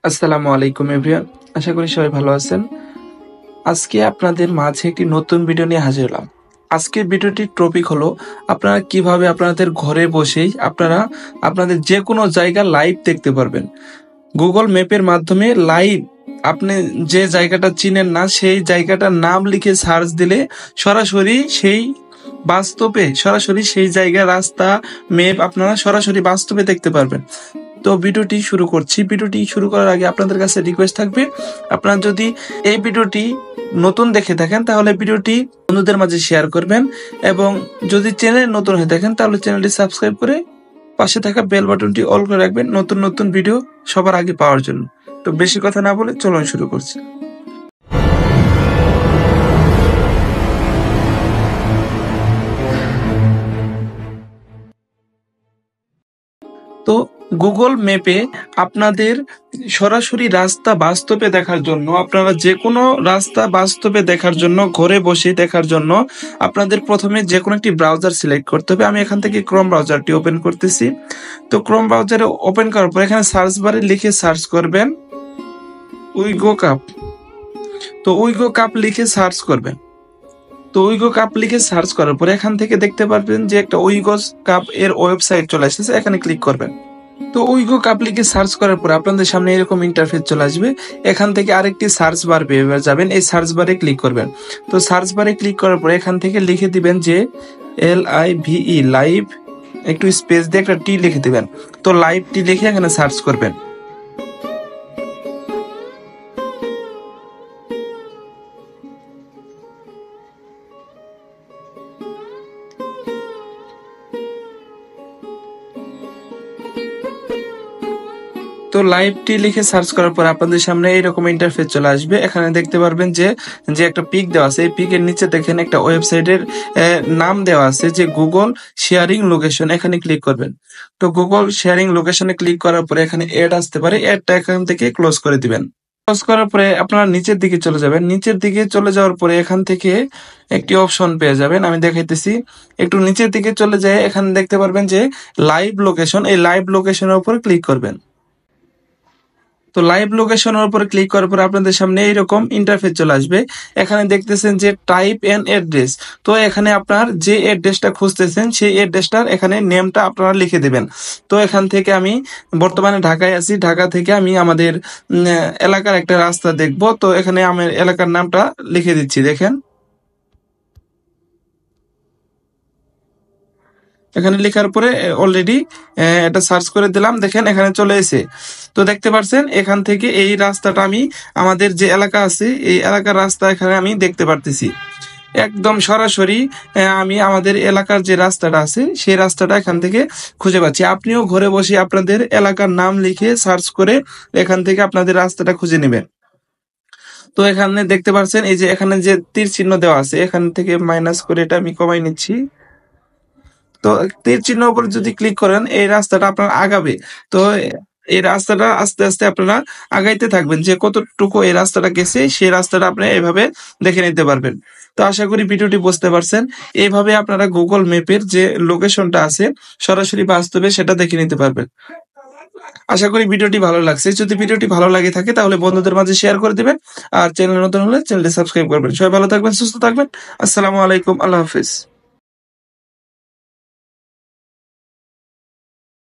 আসসালামু আলাইকুম এভরিওয়ান। আশা করি সবাই ভালো আছেন। আজকে আপনাদের মাঝে একটি নতুন ভিডিও নিয়ে হাজির হলাম। আজকের ভিডিওটির টপিক হলো আপনারা কিভাবে আপনাদের ঘরে বসেই আপনারা আপনাদের যে কোনো জায়গা লাইভ দেখতে পারবেন। গুগল ম্যাপের মাধ্যমে লাইভ আপনি যে জায়গাটা চিনেন না সেই জায়গাটার নাম লিখে সার্চ দিলে সরাসরি সেই জায়গার রাস্তা ম্যাপ আপনারা সরাসরি বাস্তবে দেখতে পারবেন। তো ভিডিওটি শুরু করছি। ভিডিওটি শুরু করার আগে আপনাদের কাছে রিকোয়েস্ট থাকবে, আপনারা যদি এই ভিডিওটি নতুন দেখে থাকেন তাহলে ভিডিওটি বন্ধুদের মাঝে শেয়ার করবেন, এবং যদি চ্যানেল নতুন হয়ে থাকেন তাহলে চ্যানেলটি সাবস্ক্রাইব করে পাশে থাকা বেল বাটনটি অল করে রাখবেন নতুন নতুন ভিডিও সবার আগে পাওয়ার জন্য। তো বেশি কথা না বলে চলুন শুরু করছি। তো গুগল ম্যাপে আপনাদের সরাসরি রাস্তা বাস্তবে দেখার জন্য, আপনারা যে কোনো রাস্তা বাস্তবে দেখার জন্য, ঘরে বসে দেখার জন্য আপনাদের প্রথমে যে কোনো একটি ব্রাউজার সিলেক্ট করতে হবে। আমি এখান থেকে ক্রোম ব্রাউজারটি ওপেন করতেছি। তো ক্রোম ব্রাউজারে ওপেন করার পর এখানে সার্চ বারে লিখে সার্চ করবেন উইগো কাপ। তো উইগো কাপ লিখে সার্চ করবেন। তো উইগো কাপ লিখে সার্চ করার পর এখান থেকে দেখতে পারবেন যে একটা উইগো কাপ এর ওয়েবসাইট চলে এসেছে, এখানে ক্লিক করবেন। তো উইগো কাপ লিখে সার্চ করার পর আপনাদের সামনে এরকম ইন্টারফেস চলে আসবে। এখান থেকে আরেকটি সার্চ বার পেয়ে যাবেন, এই সার্চ বারে ক্লিক করবেন। তো সার্চ বারে ক্লিক করার পর এখান থেকে লিখে দিবেন যে LIVE লাইভ, একটু স্পেস দিয়ে একটা টি লিখে দিবেন। তো লাইভ টি লিখে এখানে সার্চ করবেন। তো লাইভটি লিখে সার্চ করার পর আপনাদের সামনে এইরকম ইন্টারফেস চলে আসবে। এখানে দেখতে পারবেন যে যে একটা পিক দেওয়া আছে, এই পিকের নিচে দেখেন একটা ওয়েবসাইটের নাম দেওয়া আছে যে গুগল শেয়ারিং লোকেশন, এখানে ক্লিক করবেন। তো গুগল শেয়ারিং লোকেশনে ক্লিক করার পরে এখানে অ্যাড আসতে পারে, অ্যাডটা এখান থেকে ক্লোজ করে দিবেন। ক্লোজ করার পরে আপনারা নিচের দিকে চলে যাবেন। নিচের দিকে চলে যাওয়ার পরে এখান থেকে একটি অপশন পেয়ে যাবেন, আমি দেখাইতেছি। একটু নিচের দিকে চলে যায়, এখানে দেখতে পারবেন যে লাইভ লোকেশন, এই লাইভ লোকেশনের উপর ক্লিক করবেন। তো লাইভ লোকেশনের উপর ক্লিক করার পর আপনাদের সামনে এইরকম ইন্টারফেস চলে আসবে। এখানে দেখতেছেন যে টাইপ এন্ড অ্যাড্রেস। তো এখানে আপনার যে অ্যাড্রেসটা খুঁজতেছেন সেই অ্যাড্রেসটার এখানে নেমটা আপনারা লিখে দেবেন। তো এখান থেকে আমি বর্তমানে ঢাকায় আছি, ঢাকা থেকে আমি আমাদের এলাকার একটা রাস্তা দেখব। তো এখানে আমার এলাকার নামটা লিখে দিচ্ছি, দেখেন এখানে লেখার পরে অলরেডি এটা সার্চ করে দিলাম, দেখেন এখানে চলে এসে। তো দেখতে পাচ্ছেন এখান থেকে এই রাস্তাটা আমি আমাদের যে এলাকা আছে এই এলাকার রাস্তা এখানে আমি দেখতে পারতেছি একদম সরাসরি। আমি আমাদের এলাকার যে রাস্তাটা আছে সেই রাস্তাটা এখান থেকে খুঁজে পাচ্ছি। আপনিও ঘরে বসে আপনাদের এলাকার নাম লিখে সার্চ করে এখান থেকে আপনাদের রাস্তাটা খুঁজে নেবেন। তো এখানে দেখতে পাচ্ছেন এই যে এখানে যে তীর চিহ্ন দেওয়া আছে, এখান থেকে মাইনাস করে এটা আমি কমাই নিচ্ছি। তো তীর চিহ্ন উপর যদি ক্লিক করেন এই রাস্তাটা আপনার আগাবে। তো এই রাস্তাটা আস্তে আস্তে আপনারা আগাইতে থাকবেন, যে কতটুকু এই রাস্তাটা গেছে সেই রাস্তাটা আপনি এইভাবে দেখে নিতে পারবেন। তো আশা করি ভিডিওটি বুঝতে পারছেন। এইভাবে আপনারা গুগল ম্যাপের যে লোকেশনটা আছে সরাসরি বাস্তবে সেটা দেখে নিতে পারবেন। আশা করি ভিডিওটি ভালো লাগছে। যদি ভিডিওটি ভালো লাগে থাকে তাহলে বন্ধুদের মাঝে শেয়ার করে দিবেন, আর চ্যানেল নতুন হলে চ্যানেলটি সাবস্ক্রাইব করবেন। সবাই ভালো থাকবেন, সুস্থ থাকবেন। আসসালামু আলাইকুম, আল্লাহ হাফিজ।